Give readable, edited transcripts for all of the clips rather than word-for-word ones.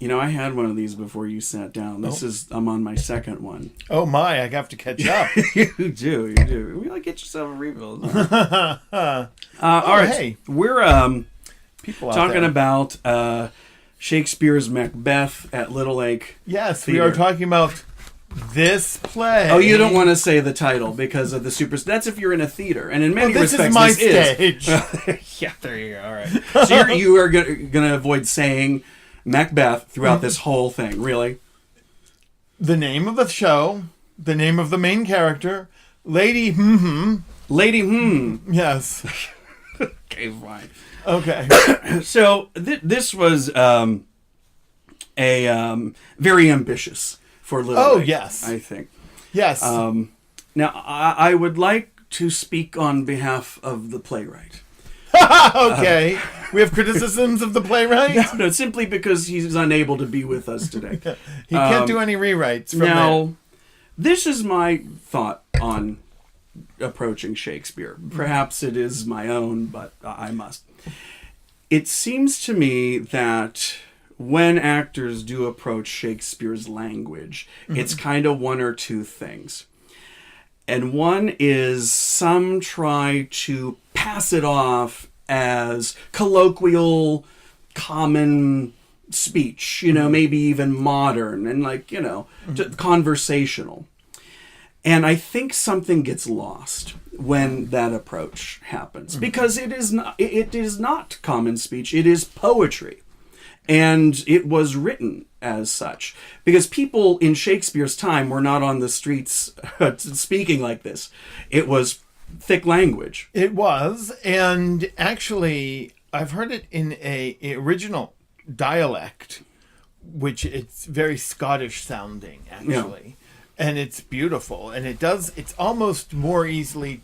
I had one of these before you sat down. I'm on my second one. Oh my, I have to catch up. You do. Get yourself a refill. All right. Hey. We're People talking about Shakespeare's Macbeth at Little Lake. Yes, Theater. we are talking about this play. Oh, you don't want to say the title because of the super... That's if you're in a theater. And in many respects, this is my stage. Yeah, there you go. All right. So you are going to avoid saying Macbeth throughout this whole thing, really? The name of the show, the name of the main character, Lady Lady Yes. Okay, fine. Okay. So this was a very ambitious for Little Lake, yes. I think. Yes. Now, I would like to speak on behalf of the playwright. Okay. We have criticisms of the playwright? No, simply because he's unable to be with us today. He can't do any rewrites from now, this is my thought on approaching Shakespeare. Perhaps it is my own, but I must. It seems to me that when actors do approach Shakespeare's language, it's kind of one or two things. And one is some try to pass it off as colloquial, common speech, maybe even modern and conversational. And I think something gets lost when that approach happens because it is not common speech. It is poetry. And it was written as such. Because people in Shakespeare's time were not on the streets speaking like this. It was thick language. It was. And actually, I've heard it in a original dialect, which it's very Scottish sounding, actually. Yeah. And it's beautiful. And it's almost more easily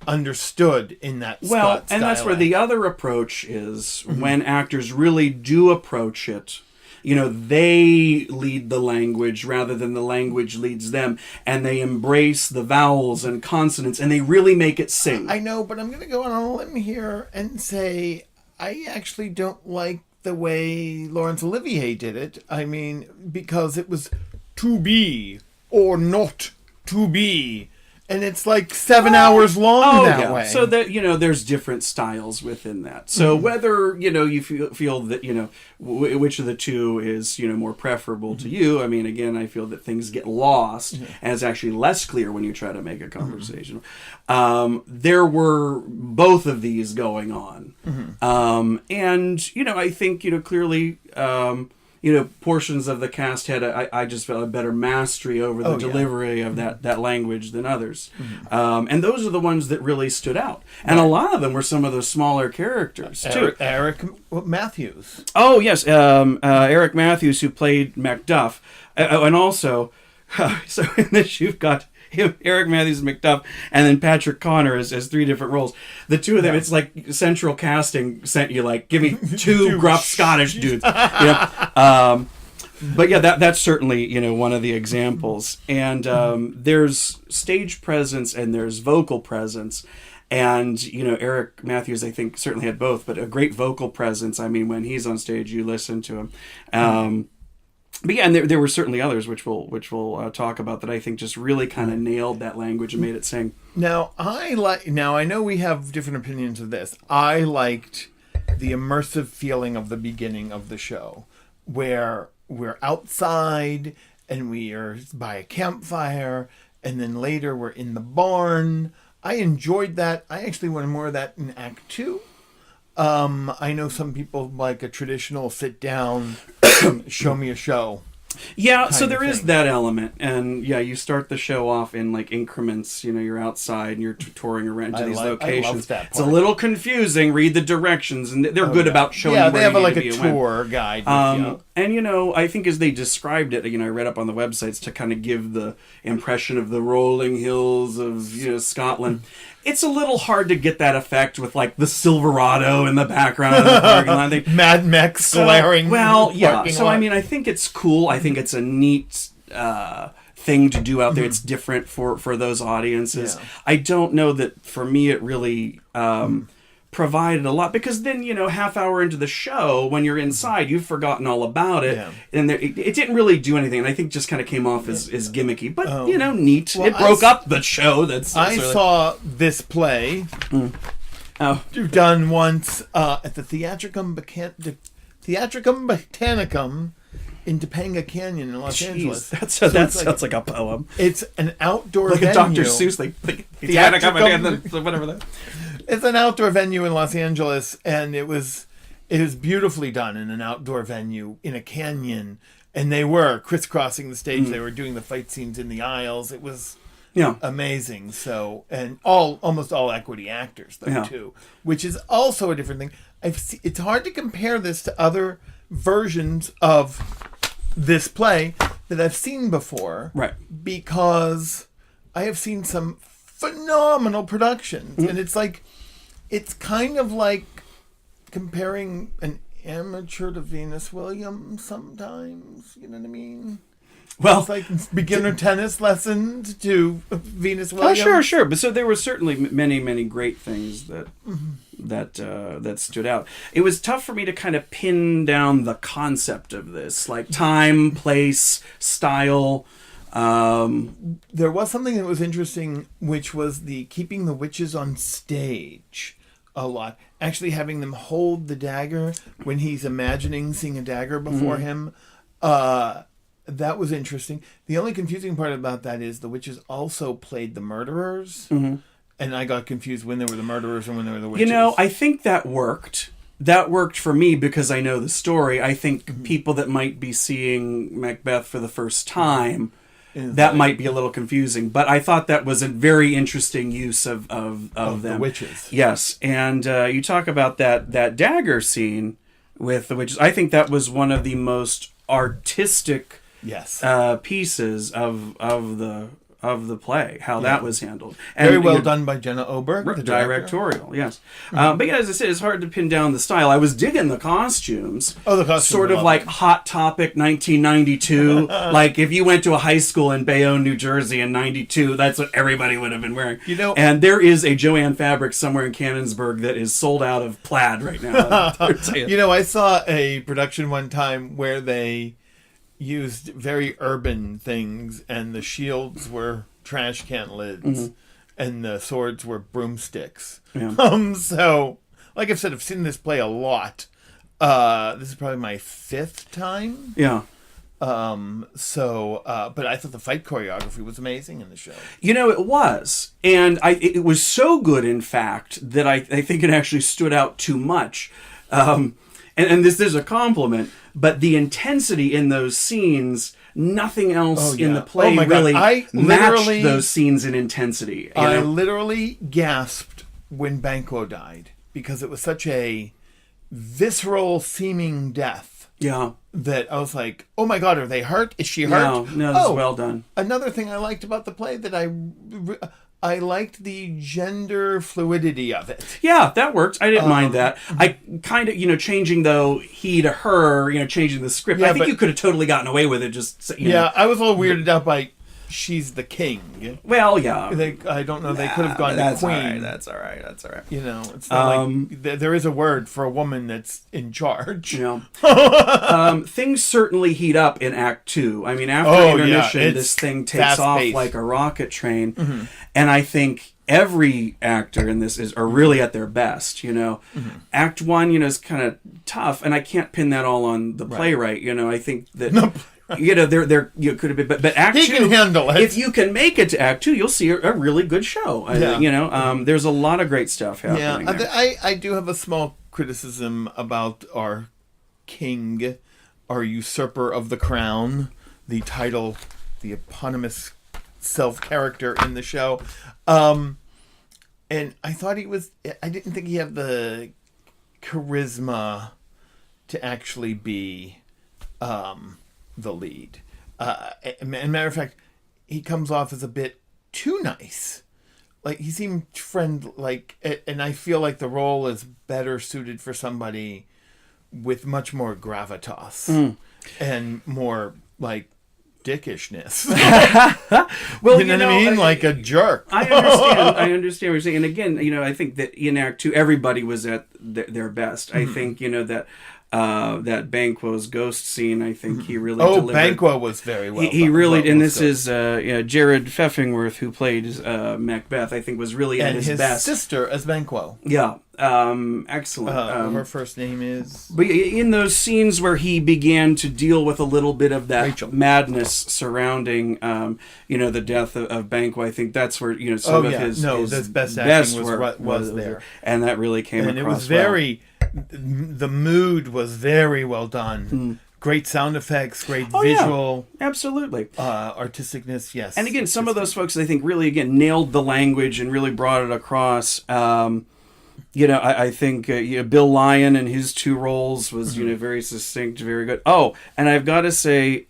understood in that Scots and that's where the other approach is when actors really do approach it. They lead the language rather than the language leads them, and they embrace the vowels and consonants, and they really make it sing. I know, but I'm going to go on a limb here and say I actually don't like the way Laurence Olivier did it. I mean, because it was to be or not to be. And it's like 7 hours long that way. So that, there's different styles within that. So whether, you feel that, which of the two is, more preferable to you. I mean, again, I feel that things get lost and it's actually less clear when you try to make a conversation. There were both of these going on. And, I think, clearly... portions of the cast had I just felt a better mastery over the delivery of that language than others. And those are the ones that really stood out. And a lot of them were some of the smaller characters, too. Eric Matthews. Oh, yes. Eric Matthews, who played Macduff. And also, so in this you've got Eric Matthews Macduff, and then Patrick Connor as three different roles. The two of them, it's like central casting sent you give me two gruff Scottish dudes. But yeah, that's certainly one of the examples. And there's stage presence and there's vocal presence. And, Eric Matthews, I think, certainly had both, but a great vocal presence. I mean, when he's on stage, you listen to him. But yeah, and there were certainly others, which we'll talk about, that I think just really kind of nailed that language and made it sing. Now, I know we have different opinions of this. I liked the immersive feeling of the beginning of the show, where we're outside and we are by a campfire, and then later we're in the barn. I enjoyed that. I actually wanted more of that in Act 2. I know some people like a traditional sit down, show me a show. Yeah, so there is that element. And yeah, you start the show off in increments. You're outside and you're touring around to these locations. I love that part. It's a little confusing. Read the directions, and they're good about showing you where they have you need a tour guide. And I think as they described it, I read up on the websites to kind of give the impression of the rolling hills of Scotland. It's a little hard to get that effect with the Silverado in the background of the parking lot thing. Mad Max glaring. Well, yeah. So I mean, I think it's cool. I think it's a neat thing to do out there. It's different for those audiences. Yeah. I don't know that for me it really provided a lot, because then, half hour into the show, when you're inside, you've forgotten all about it. Yeah. And it didn't really do anything. And I think just kind of came off as gimmicky, but neat. Well, it broke up the show. I saw this play done once at the Theatricum Botanicum in Topanga Canyon in Los Angeles. That sounds like a poem. It's an outdoor like venue. a Dr. Seuss, whatever that. It's an outdoor venue in Los Angeles, and it was beautifully done in an outdoor venue in a canyon, and they were crisscrossing the stage. They were doing the fight scenes in the aisles. It was amazing. So, and almost all equity actors though too, which is also a different thing. It's hard to compare this to other versions of this play that I've seen before, right? Because I have seen some phenomenal productions, and it's kind of like comparing an amateur to Venus Williams sometimes. You know what I mean? Well, it's like beginner tennis lessons to Venus Williams. Oh, sure. But so there were certainly many, many great things that stood out. It was tough for me to kind of pin down the concept of this, like time, place, style. There was something that was interesting, which was the keeping the witches on stage a lot. Actually having them hold the dagger when he's imagining seeing a dagger before him. That was interesting. The only confusing part about that is the witches also played the murderers. And I got confused when they were the murderers and when they were the witches. I think that worked. That worked for me because I know the story. I think people that might be seeing Macbeth for the first time, that might be a little confusing. But I thought that was a very interesting use of them. The witches. Yes. And you talk about that dagger scene with the witches. I think that was one of the most artistic pieces of the play, how that was handled. And, very well done by Jenna Oberg, the directorial, yes. But as I said, it's hard to pin down the style. I was digging the costumes. Oh, the costumes. Sort of like Hot Topic 1992. Like if you went to a high school in Bayonne, New Jersey in 92, that's what everybody would have been wearing. And there is a Joanne Fabric somewhere in Canonsburg that is sold out of plaid right now. I saw a production one time where they used very urban things, and the shields were trash can lids, and the swords were broomsticks. So, like I've said, I've seen this play a lot. This is probably my 5th time. But I thought the fight choreography was amazing in the show. It was. And it was so good, in fact, that I think it actually stood out too much. And this is a compliment, but the intensity in those scenes, nothing else in the play really matched those scenes in intensity. I literally gasped when Banquo died, because it was such a visceral seeming death. That I was like, oh my God, are they hurt? Is she hurt? No, this is well done. Another thing I liked about the play that I liked the gender fluidity of it. Yeah, that worked. I didn't mind that. I kind of, changing though he to her, changing the script. I think you could have totally gotten away with it. Just I was a little weirded out by she's the king. Well, yeah. I don't know. They could have gone to queen. That's all right. It's not like there is a word for a woman that's in charge. Things certainly heat up in Act 2. I mean, after intermission, this thing takes off like a rocket train. And I think every actor in this are really at their best, Act 1, is kind of tough, and I can't pin that all on the playwright. I think that there could have been, but Act 2, he can handle it. If you can make it to Act 2, you'll see a really good show. There's a lot of great stuff happening. I do have a small criticism about our king, our usurper of the crown, the title, the eponymous self-character in the show. And I thought I didn't think he had the charisma to actually be the lead. Matter of fact, he comes off as a bit too nice. Like, he seemed and I feel like the role is better suited for somebody with much more gravitas and more dickishness. Well, you know what I mean? Like a jerk. I understand. I understand what you're saying. And again, I think that in Act 2, everybody was at their best. I think, that that Banquo's ghost scene, I think he really delivered. Banquo was very well. He really, and this is Jared Feffingworth, who played Macbeth, I think was really at his best. And his sister as Banquo. Yeah. Excellent. Her first name is... But in those scenes where he began to deal with a little bit of that Rachel. madness surrounding, the death of Banquo, I think that's where, some of his best acting was there. And that really came across And it was very... The mood was very well done. Great sound effects, great visual. Yeah. Absolutely. Artisticness, yes. And again, some of those folks, I think, really, nailed the language and really brought it across. I think Bill Lyon and his two roles was, very succinct, very good. Oh, and I've got to say,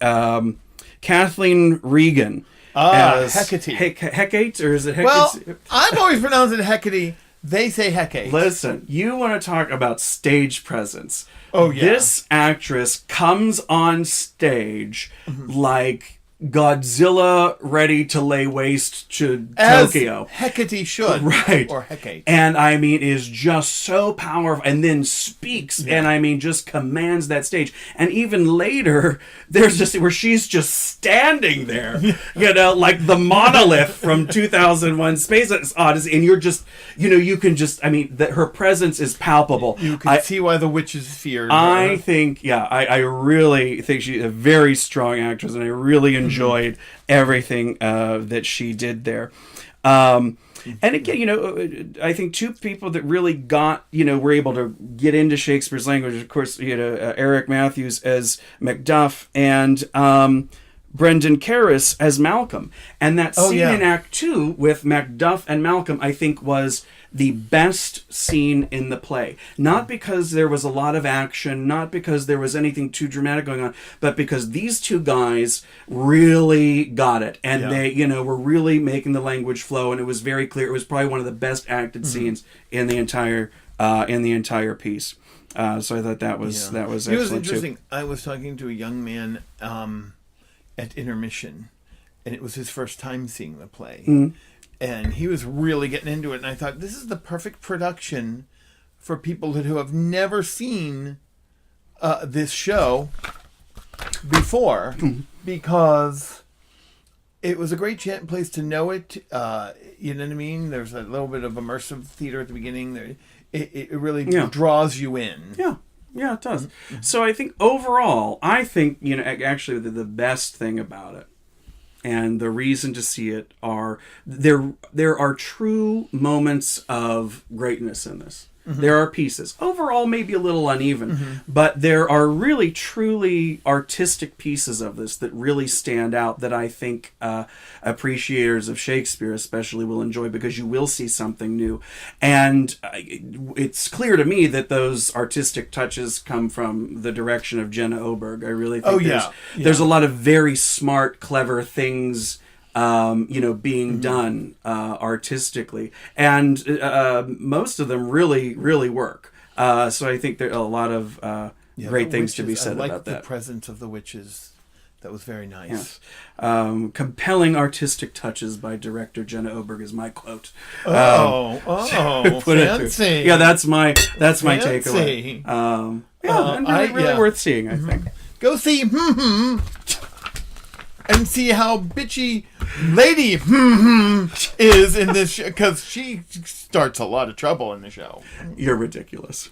Kathleen Regan. Hecate. Hecate, or is it Hecate? Well, I've always pronounced it Hecate. They say Hecate. Listen, you want to talk about stage presence. Oh, yeah. This actress comes on stage like Godzilla ready to lay waste to Tokyo. Hecate should. Right. Or Hecate. And is just so powerful, and then speaks, and just commands that stage. And even later, there's just where she's just standing there, like the monolith from 2001 Space Odyssey, and you're just, you can just, that her presence is palpable. You can see why the witches feared her. I think, I really think she's a very strong actress, and I really enjoyed everything that she did there. And again, I think two people that really were able to get into Shakespeare's language, of course, Eric Matthews as Macduff and Brendan Carris as Malcolm. And that scene in Act 2 with Macduff and Malcolm, I think, was the best scene in the play. Not because there was a lot of action, not because there was anything too dramatic going on, but because these two guys really got it. And they, were really making the language flow, and it was very clear. It was probably one of the best acted scenes in the entire piece. So I thought that was excellent. It was interesting. Too. I was talking to a young man at intermission, and it was his first time seeing the play. And he was really getting into it. And I thought, this is the perfect production for people who have never seen this show before. Because it was a great place to know it. You know what I mean? There's a little bit of immersive theater at the beginning. It really draws you in. Yeah, it does. So I think overall, actually the best thing about it, and the reason to see it are there are true moments of greatness in this. There are pieces. Overall, maybe a little uneven, but there are really, truly artistic pieces of this that really stand out that I think appreciators of Shakespeare especially will enjoy, because you will see something new. And it's clear to me that those artistic touches come from the direction of Jenna Oberg. I really think there's a lot of very smart, clever things being done artistically, and most of them really, really work. So I think there are a lot of great things to be said about that. The presence of the witches, that was very nice. Yes. Compelling artistic touches by director Jenna Oberg is my quote. Fancy. Yeah, that's my takeaway. Really worth seeing, I think. Go see and see how bitchy Lady is in this show, because she starts a lot of trouble in the show. You're ridiculous.